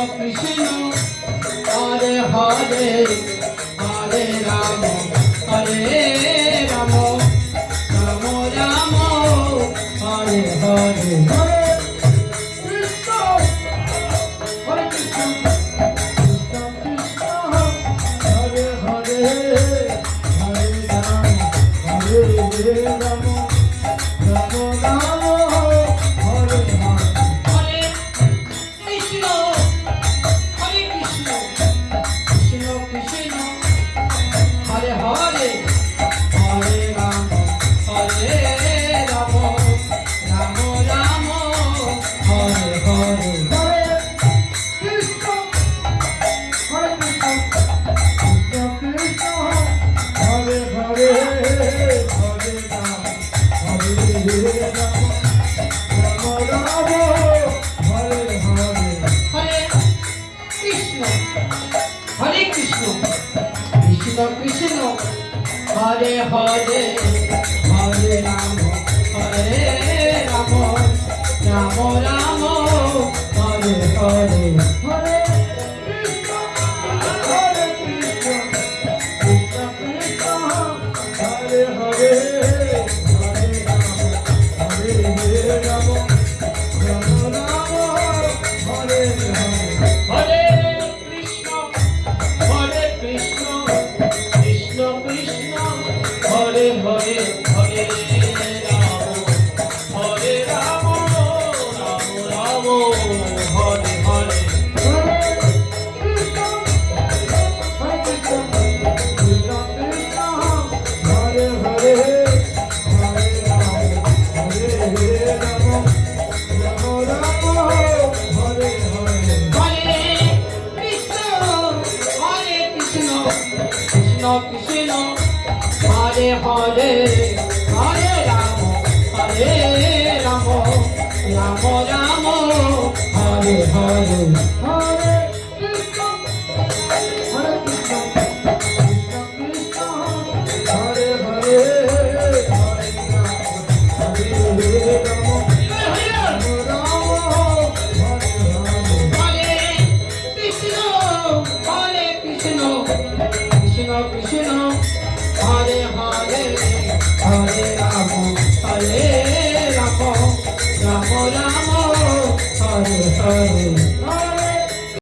Krishna Hare Hare Hare Ram Hare Ram Ram Ram Hare Hare Hare Krishna Hare Krishna Krishna Krishna Hare Hare Hare Ram Hare Ram Ram Ram Hare Hare Krishna Hare Krishna Krishna Krishna Hare Hare Hare Ram Hare Ram Ram Ram Hare Hare Hare Krishna Hare Krishna Krishna Krishna Hare Hare Hare Ram Hare Ram Ram Ram Hare Hare Hare Krishna Hare Krishna Krishna Krishna Hare Hare Hare Ram Hare Ram Ram Ram Hare Hare Hare Krishna Hare Krishna Krishna Krishna Hare Hare Hare Ram Hare Ram Ram Ram Hare Hare Hare Krishna Hare Krishna Krishna Krishna Hare Hare Hare Ram Hare Ram Ram Ram Hare Hare Hare Krishna Hare Krishna Krishna Krishna Hare Hare Hare Ram Hare Ram Ram Ram Hare Hare Hare Krishna Hare Krishna Krishna Krishna Hare Hare Hare Ram Hare Ram Ram Ram Hare Hare Hare Krishna Hare Krishna Krishna Krishna Hare Hare Hare Ram Hare Ram Ram Ram Hare Hare Hare Krishna Hare Krishna Krishna Krishna Hare Hare Hare Ram Hare Ram Ram Ram Hare Hare